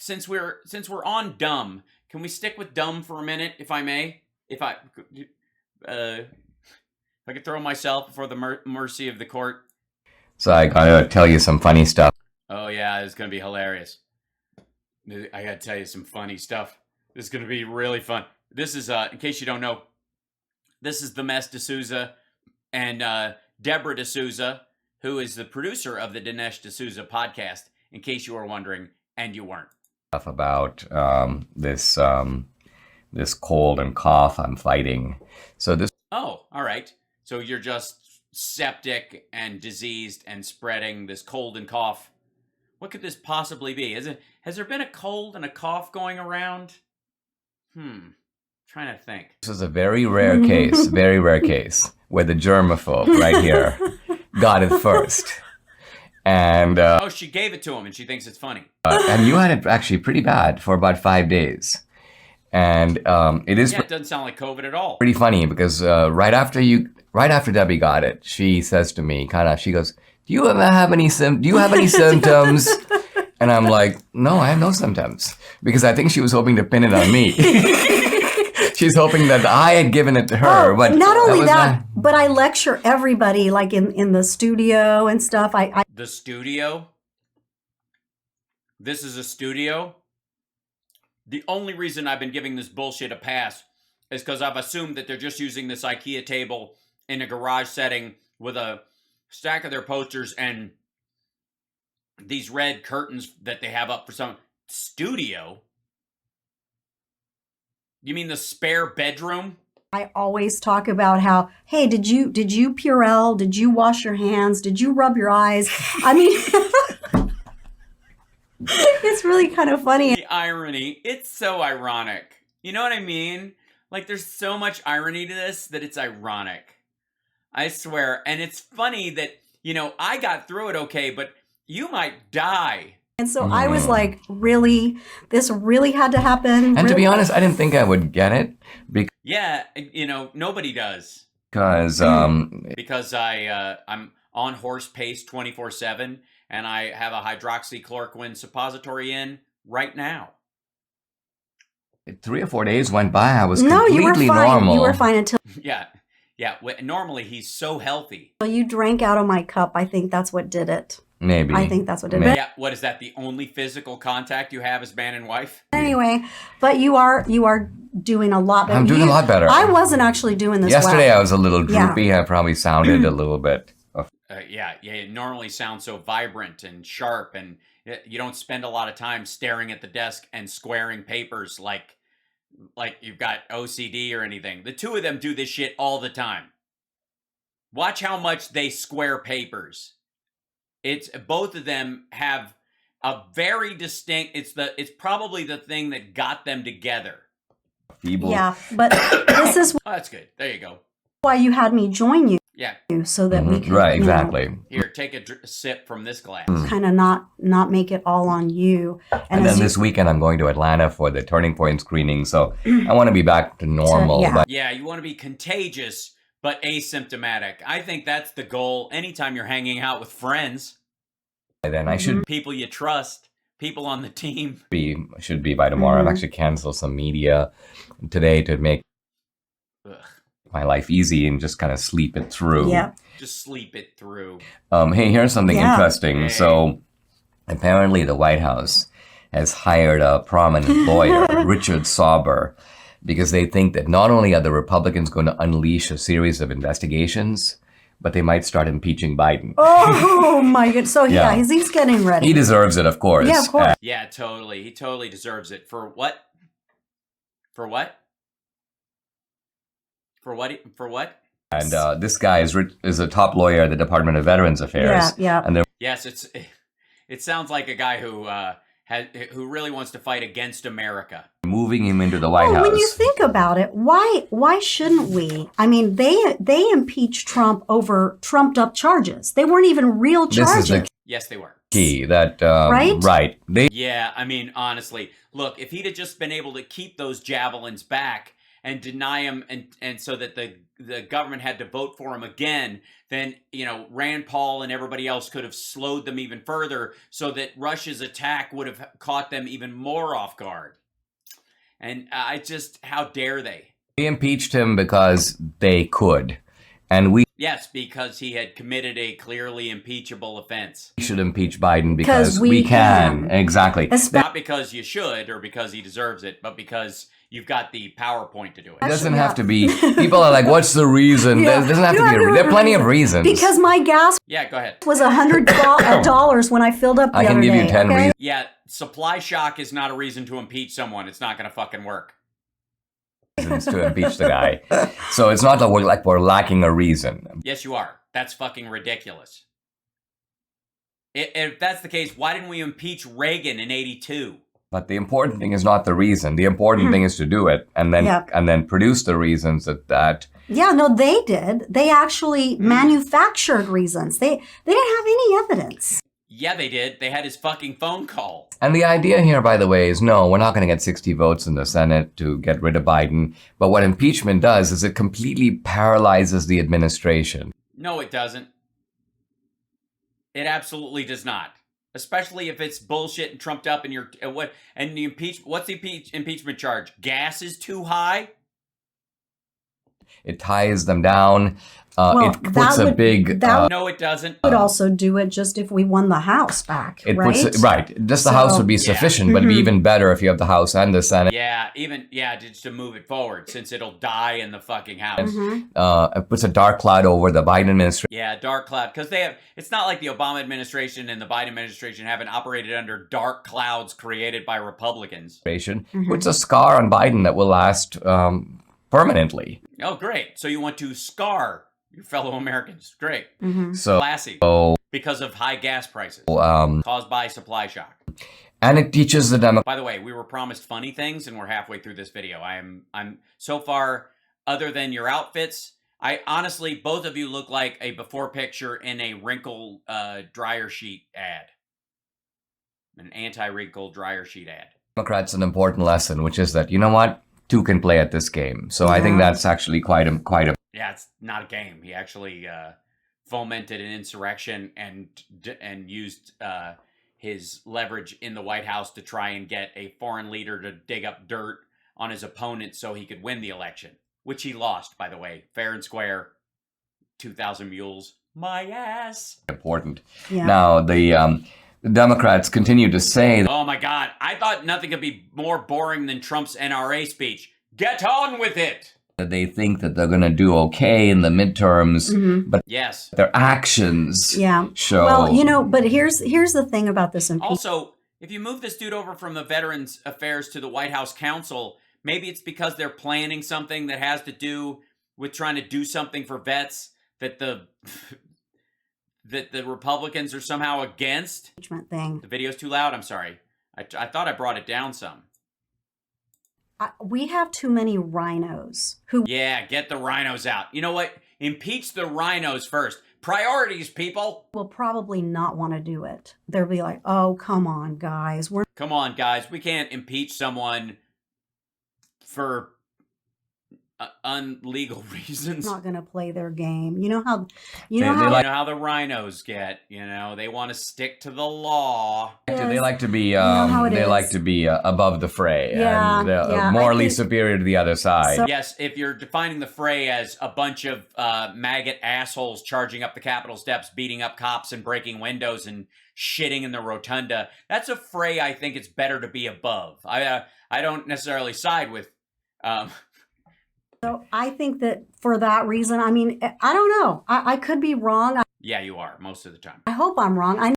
since we're on dumb, can we stick with dumb for a minute, if I may? If I could throw myself before the mercy of the court. So I gotta tell you some funny stuff. Oh yeah, it's gonna be hilarious. I gotta tell you some funny stuff. This is gonna be really fun. This is, in case you don't know, this is Dinesh D'Souza and Deborah D'Souza, who is the producer of the Dinesh D'Souza podcast, in case you were wondering, and you weren't. Stuff about this cold and cough I'm fighting. So this. Oh, all right. So you're just septic and diseased and spreading this cold and cough. What could this possibly be? Has there been a cold and a cough going around? Trying to think. This is a very rare case, where the germaphobe right here got it first. And oh, she gave it to him and she thinks it's funny. And you had it actually pretty bad for about 5 days. And it doesn't sound like COVID at all. Pretty funny because right after Debbie got it, she says to me, she goes, do you have any symptoms? And I'm like, no, I have no symptoms, because I think she was hoping to pin it on me. She's hoping that I had given it to her. But not only that, but I lecture everybody, like in the studio and stuff. The studio? This is a studio? The only reason I've been giving this bullshit a pass is because I've assumed that they're just using this IKEA table in a garage setting with a stack of their posters and these red curtains that they have up for some studio. You mean the spare bedroom? I always talk about how, hey, did you Purell? Did you wash your hands? Did you rub your eyes? I mean, it's really kind of funny. The irony, it's so ironic. You know what I mean? Like, there's so much irony to this that it's ironic. I swear. And it's funny that, I got through it okay, but you might die. And so I was like, really? This really had to happen? And to be honest, I didn't think I would get it. Yeah, nobody does. Because I'm on horse pace 24/7, and I have a hydroxychloroquine suppository in right now. 3 or 4 days went by. I was completely normal. You were fine until... Yeah. Normally, he's so healthy. Well, you drank out of my cup. I think that's what did it. Maybe. I think that's what did it. Yeah, what is that? The only physical contact you have as man and wife? Anyway, but you are doing a lot better. I'm doing a lot better. I wasn't actually doing this Yesterday I was a little droopy. Yeah. I probably sounded a little bit. Yeah. You normally sound so vibrant and sharp, and you don't spend a lot of time staring at the desk and squaring papers like you've got OCD or anything. The two of them do this shit all the time. Watch how much they square papers. It's both of them have a very distinct. It's probably the thing that got them together. Feeble. Yeah, but this is. Oh, that's good. There you go. Why you had me join you. Yeah. So that we could. Right. Exactly. Here, take a sip from this glass. Kind of not make it all on you. And then this weekend I'm going to Atlanta for the Turning Point screening, so I want to be back to normal. Yeah, you want to be contagious but asymptomatic. I think that's the goal anytime you're hanging out with friends. And then I should... People you trust, people on the team. Should be by tomorrow. I've actually canceled some media today to make my life easy and just kind of sleep it through. Yeah. Just sleep it through. Hey, here's something interesting. Hey. So apparently the White House has hired a prominent lawyer, Richard Sauber, because they think that not only are the Republicans going to unleash a series of investigations, but they might start impeaching Biden. Oh my goodness. So he's getting ready. He deserves it, of course. Yeah, of course. Yeah, totally. He totally deserves it. For what? For what? For what? For what? And this guy is a top lawyer at the Department of Veterans Affairs. Yeah. And yes, it sounds like a guy who really wants to fight against America. Moving him into the White House. When you think about it, why shouldn't we? I mean, they impeached Trump over trumped up charges. They weren't even real charges. Yes, they were. Key that right. Yeah, I mean, honestly, look, if he'd have just been able to keep those javelins back and deny him, and so that the government had to vote for him again, then, you know, Rand Paul and everybody else could have slowed them even further so that Russia's attack would have caught them even more off guard. And how dare they? They impeached him because they could. And we Yes, because he had committed a clearly impeachable offense. should impeach Biden because we can. Exactly. Not because you should or because he deserves it, but because you've got the PowerPoint to do it. It doesn't have to be. People are like, what's the reason? Yeah. There doesn't have to be. There are plenty of reasons. Because my gas Yeah, go ahead. was $100 when I filled up the I can other give day, you 10 okay? reasons. Yeah, supply shock is not a reason to impeach someone. It's not going to fucking work. To impeach the guy. So it's not like we're lacking a reason. Yes, you are. That's fucking ridiculous. If that's the case, why didn't we impeach Reagan in '82? But the important thing is not the reason. The important thing is to do it and then produce the reasons that Yeah, no, they did. They actually manufactured reasons. They didn't have any evidence. Yeah, they did. They had his fucking phone call. And the idea here, by the way, is no, we're not going to get 60 votes in the Senate to get rid of Biden. But what impeachment does is it completely paralyzes the administration. No, it doesn't. It absolutely does not. Especially if it's bullshit and trumped up and what's the impeachment charge? Gas is too high? It ties them down. Well, It puts a big... No, it doesn't. Would also do it just if we won the House back, right? Right. Just the House would be sufficient, but it'd be even better if you have the House and the Senate. Just to move it forward, since it'll die in the fucking House. It puts a dark cloud over the Biden administration. Yeah, dark cloud. Because it's not like the Obama administration and the Biden administration haven't operated under dark clouds created by Republicans. Puts a scar on Biden that will last permanently. Oh, great. So you want to scar your fellow Americans. Great. So, Classy. Because of high gas prices caused by supply shock. And it teaches the Democrats. By the way, we were promised funny things, and we're halfway through this video. I'm so far, other than your outfits, I honestly, both of you look like a before picture in a wrinkle dryer sheet ad. An anti-wrinkle dryer sheet ad. Democrats an important lesson, which is that, you know what? Two can play at this game. So I think that's actually quite a... Yeah, it's not a game. He actually fomented an insurrection and used his leverage in the White House to try and get a foreign leader to dig up dirt on his opponent so he could win the election, which he lost, by the way, fair and square. 2,000 mules, my ass. Important. Yeah. Now the Democrats continue to say, "Oh my God, I thought nothing could be more boring than Trump's NRA speech. Get on with it." They think that they're going to do okay in the midterms, but yes, their actions show. Well, you know, but here's the thing about this impeachment. Also, if you move this dude over from the Veterans Affairs to the White House Council, maybe it's because they're planning something that has to do with trying to do something for vets that the Republicans are somehow against. Thing. The video's too loud. I'm sorry. I thought I brought it down some. We have too many rhinos who... Yeah, get the rhinos out. You know what? Impeach the rhinos first. Priorities, people. Will probably not want to do it. They'll be like, oh, come on, guys. Come on, guys. We can't impeach someone for unlegal reasons. Not going to play their game. You know how the rhinos get. You know, they want to stick to the law. They like to be like to be above the fray and morally superior to the other side. So, yes, if you're defining the fray as a bunch of maggot assholes charging up the Capitol steps, beating up cops and breaking windows and shitting in the rotunda, that's a fray I think it's better to be above. I don't necessarily side with So I think that for that reason, I mean, I don't know. I could be wrong. Yeah, you are most of the time. I hope I'm wrong. I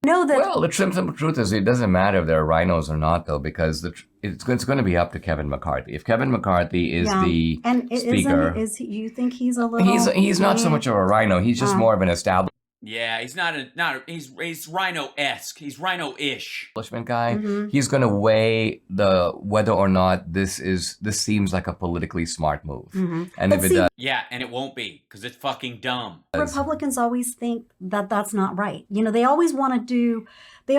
know that... Well, the simple truth is it doesn't matter if they're rhinos or not, though, because it's going to be up to Kevin McCarthy. If Kevin McCarthy is the speaker... You think he's a little... He's not so much of a rhino. He's just more of an established... Yeah, he's he's rhino-esque. He's rhino-ish. Establishment guy. He's going to weigh whether or not this seems like a politically smart move. And if it does, yeah, and it won't be because it's fucking dumb. Republicans always think that that's not right. You know, they always want to do. They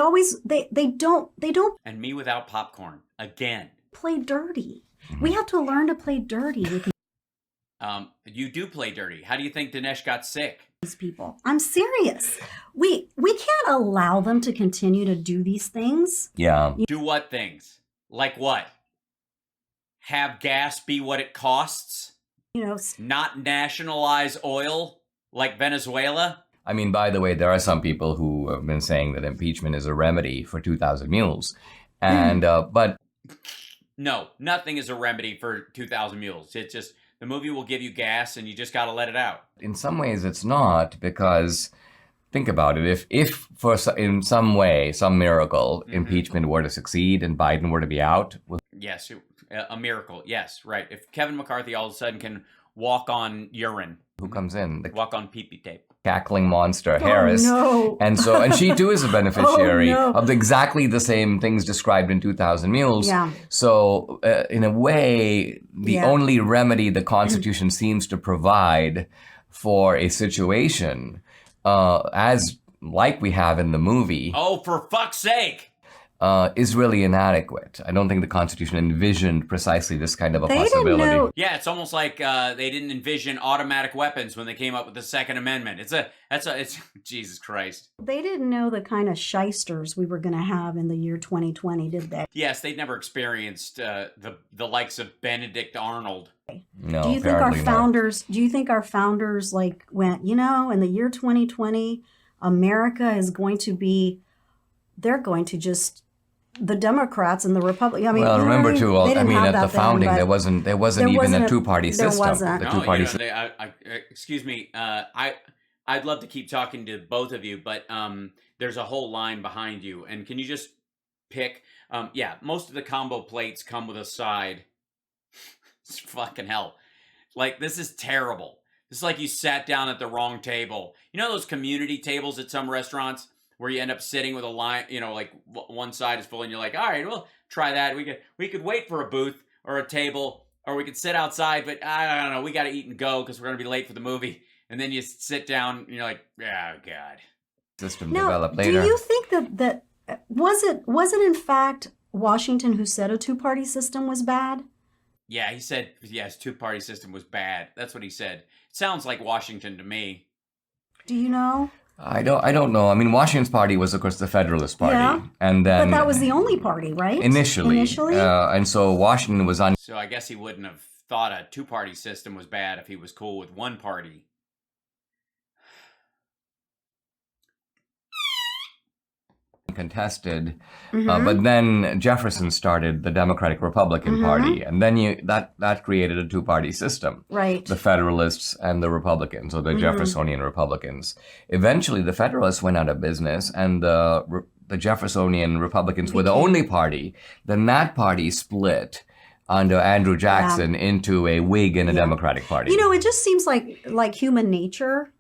don't. And me without popcorn again. play dirty. We have to learn to play dirty with You do play dirty. How do you think Dinesh got sick? these people. I'm serious. We can't allow them to continue to do these things. Yeah. Do what things? Like what? Have gas be what it costs? You know, Not nationalize oil like Venezuela? I mean, by the way, there are some people who have been saying that impeachment is a remedy for 2,000 mules. And, but No, nothing is a remedy for 2,000 mules. It's just the movie will give you gas and you just got to let it out. in some ways it's not, because think about it. If in some way, some miracle, impeachment were to succeed and Biden were to be out, well, Yes, a miracle. Yes, right. If Kevin McCarthy all of a sudden can walk on urine, who comes in? The walk on pee-pee tape. cackling monster, Harris. no. And she too is a beneficiary Oh, no. of exactly the same things described in 2,000 Mules. Yeah. So in a way, the Yeah. only remedy the Constitution seems to provide for a situation, as like we have in the movie, Oh, for fuck's sake! is really inadequate. I don't think the Constitution envisioned precisely this kind of a They didn't possibility. know- Yeah, it's almost like they didn't envision automatic weapons when they came up with the Second Amendment. It's Jesus Christ. They didn't know the kind of shysters we were going to have in the year 2020, did they? Yes, they'd never experienced the likes of Benedict Arnold. No, Do you think our apparently not. founders? Do you think our founders like went? You know, in the year 2020, America is going to be. They're going to just the Democrats and the Republicans. I mean, Well, you know remember what I mean? too. They I didn't mean, have at that the founding, then, there but wasn't there even wasn't a two-party there system. wasn't. The No, two-party you know, excuse me. I'd love to keep talking to both of you, but there's a whole line behind you, and can you just pick? Yeah, most of the combo plates come with a side. It's fucking hell. Like, this is terrible. It's like you sat down at the wrong table. You know those community tables at some restaurants where you end up sitting with a line, you know, like one side is full and you're like, all right, well, try that. We could wait for a booth or a table, or we could sit outside, but I don't know, we got to eat and go because we're going to be late for the movie. And then you sit down and you're like, oh, God. system Now, developed do later. you think that was it in fact Washington who said a two-party system was bad? Yeah, he said, yes, two-party system was bad. That's what he said. It sounds like Washington to me. Do you know? I don't know. I mean, Washington's party was, of course, the Federalist Party, Yeah, and then But that was the only party, right? initially, and so Washington was on. So I guess he wouldn't have thought a two-party system was bad if he was cool with one party. Contested, Mhm. but then Jefferson started the Democratic Republican Party, and then that created a two-party system. Right. The Federalists and the Republicans, or the Jeffersonian Republicans. Eventually, the Federalists went out of business, and the Jeffersonian Republicans were the only party. Then that party split under Andrew Jackson into a Whig and a Democratic Party. You know, it just seems like human nature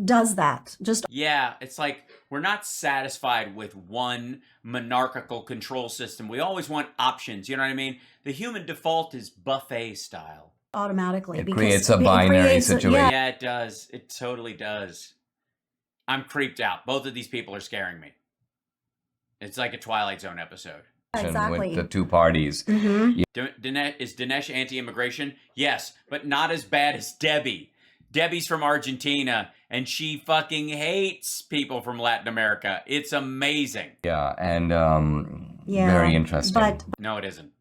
does that. Just Yeah, it's like we're not satisfied with one monarchical control system. We always want options. You know what I mean? The human default is buffet style. automatically. It because creates a it binary creates situation. yeah, Yeah, it does. It totally does. I'm creeped out. Both of these people are scaring me. It's like a Twilight Zone episode. exactly. With the two parties. Mhm. Is Dinesh anti-immigration? Yes, but not as bad as Debbie. Debbie's from Argentina, and she fucking hates people from Latin America. It's amazing. Yeah, and Yeah, very interesting. But No, it isn't.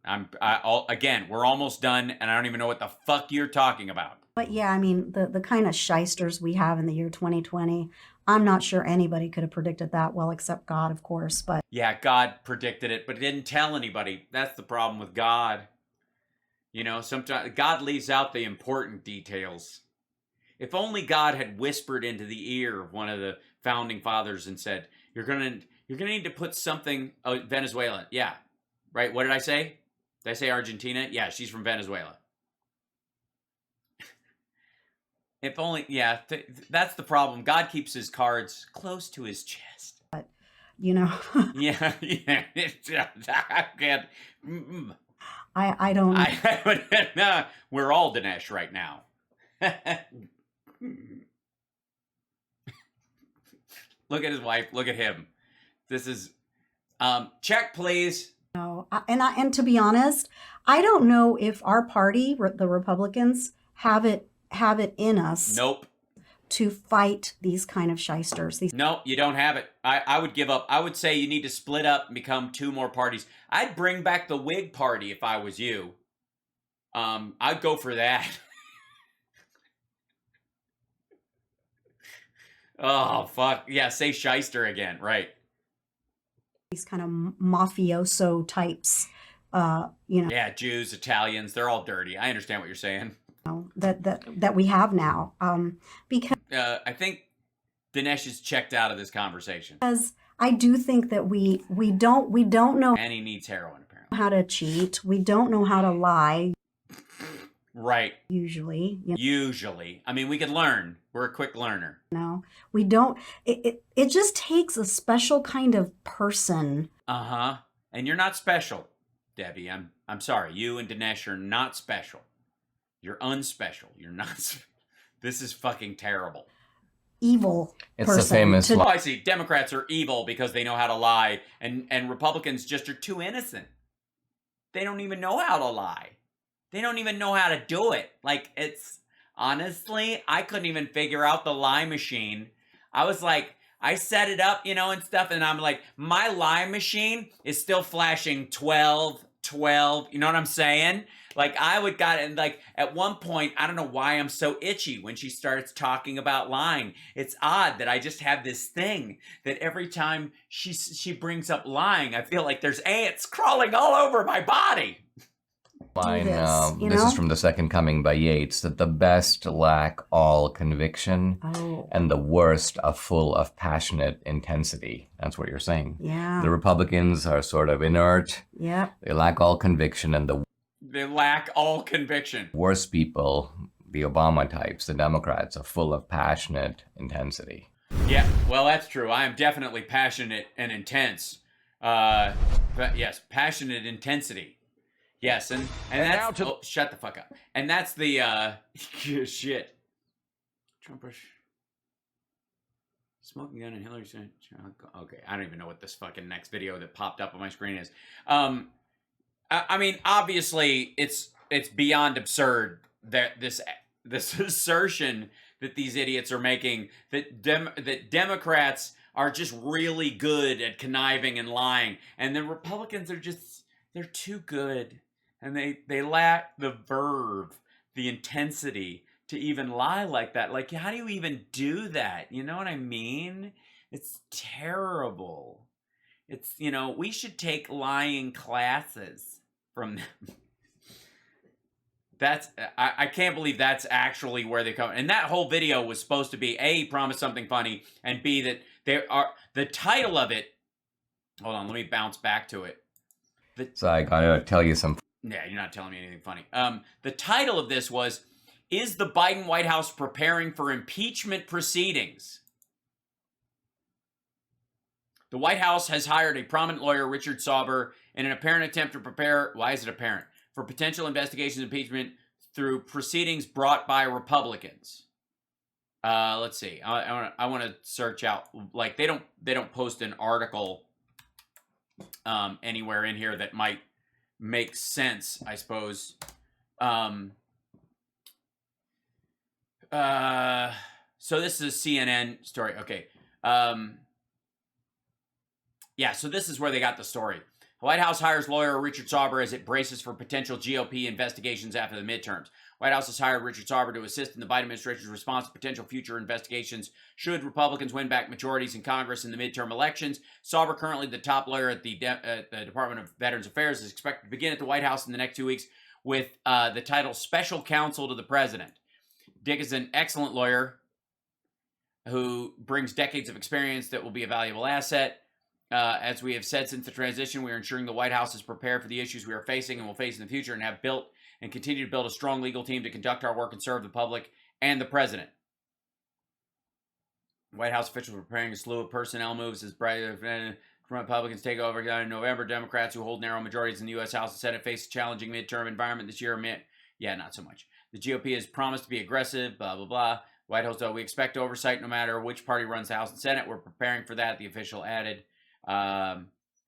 Again, we're almost done, and I don't even know what the fuck you're talking about. But yeah, I mean, the kind of shysters we have in the year 2020, I'm not sure anybody could have predicted that well, except God, of course. But Yeah, God predicted it, but didn't tell anybody. That's the problem with God. You know, sometimes God leaves out the important details. If only God had whispered into the ear of one of the founding fathers and said, "You're gonna need to put something." Oh, Venezuela, yeah, right. What did I say? Did I say Argentina? Yeah, she's from Venezuela. If only, yeah. That's the problem. God keeps his cards close to his chest. you know, Yeah, yeah. I can't. I don't. No, we're all Dinesh right now. Look at his wife. Look at him. This is check, please. No, and to be honest, I don't know if our party, the Republicans, have it in us Nope. to fight these kind of shysters. No, you don't have it. I would give up. I would say you need to split up and become two more parties. I'd bring back the Whig Party if I was you. I'd go for that. Oh, fuck. Yeah, say shyster again. Right. These kind of mafioso types, Yeah, Jews, Italians, they're all dirty. I understand what you're saying. that we have now. Because I think Dinesh is checked out of this conversation. I do think that we don't know And he needs heroin, apparently. how to cheat. We don't know how to lie. Right. Usually. Usually. I mean, we can learn. We're a quick learner. We don't. It just takes a special kind of person. Uh-huh. And you're not special, Debbie. I'm sorry. You and Dinesh are not special. You're unspecial. You're not. This is fucking terrible. Evil It's person. the famous Well, I see. Democrats are evil because they know how to lie, and Republicans just are too innocent. They don't even know how to lie. They don't even know how to do it. Like, it's... Honestly, I couldn't even figure out the lie machine. I was like, I set it up, and stuff, and I'm like, my lie machine is still flashing 12, 12, you know what I'm saying? Like, and like, at one point, I don't know why I'm so itchy when she starts talking about lying. It's odd that I just have this thing that every time she brings up lying, I feel like there's ants crawling all over my body. line, this is from The Second Coming by Yeats, that the best lack all conviction and the worst are full of passionate intensity. That's what you're saying. Yeah. The Republicans are sort of inert. Yeah. They lack all conviction, and They lack all conviction. worst people, the Obama types, the Democrats, are full of passionate intensity. Yeah, well, that's true. I am definitely passionate and intense. But yes, passionate intensity. Yes, and that's... Oh, shut the fuck up. And that's the, shit. Trumpish. Smoking gun and Hillary said... Okay, I don't even know what this fucking next video that popped up on my screen is. I mean, obviously, it's beyond absurd that this assertion that these idiots are making, that Democrats are just really good at conniving and lying, and the Republicans are just... They're too good. And they lack the verve, the intensity to even lie like that. Like, how do you even do that? You know what I mean? It's terrible. It's, we should take lying classes from them. I can't believe that's actually where they come. And that whole video was supposed to be, A, promise something funny, and B, that the title of it, hold on, let me bounce back to it. So I gotta tell you some... Yeah, you're not telling me anything funny. The title of this was, Is the Biden White House Preparing for Impeachment Proceedings? The White House has hired a prominent lawyer, Richard Sauber, in an apparent attempt to prepare, why is it apparent, for potential investigations of impeachment through proceedings brought by Republicans. Let's see. I want to search out, like, they don't post an article anywhere in here that might make sense, I suppose. So this is a CNN story. Okay. Yeah, so this is where they got the story. The White House hires lawyer Richard Sauber as it braces for potential GOP investigations after the midterms. White House has hired Richard Sauber to assist in the Biden administration's response to potential future investigations should Republicans win back majorities in Congress in the midterm elections. Sauber, currently the top lawyer at the Department of Veterans Affairs, is expected to begin at the White House in the next 2 weeks with the title Special Counsel to the President. Dick is an excellent lawyer who brings decades of experience that will be a valuable asset. As we have said since the transition, we are ensuring the White House is prepared for the issues we are facing and will face in the future, and have built and continue to build a strong legal team to conduct our work and serve the public and the president. White House officials are preparing a slew of personnel moves as Republicans take over in November. Democrats, who hold narrow majorities in the U.S. House and Senate, face a challenging midterm environment this year. Yeah, not so much. The GOP has promised to be aggressive, blah, blah, blah. White House, though, we expect oversight no matter which party runs the House and Senate. We're preparing for that, the official added.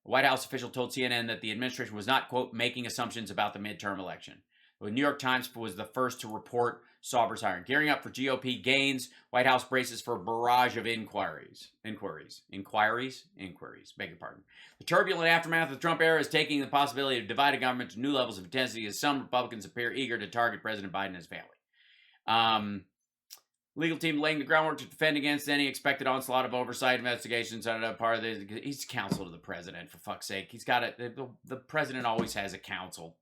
A White House official told CNN that the administration was not, quote, making assumptions about the midterm election. The New York Times was the first to report Sauber's hiring. Gearing up for GOP gains, White House braces for a barrage of inquiries. Beg your pardon. The turbulent aftermath of the Trump era is taking the possibility of dividing government to new levels of intensity as some Republicans appear eager to target President Biden and his family. Legal team laying the groundwork to defend against any expected onslaught of oversight investigations. Part of this, he's counsel to the president, for fuck's sake. He's got it. The president always has a counsel.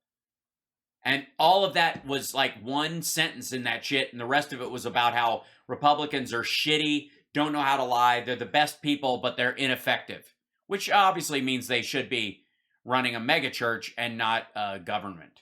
And all of that was like one sentence in that shit, and the rest of it was about how Republicans are shitty, don't know how to lie, they're the best people, but they're ineffective. Which obviously means they should be running a megachurch and not a government.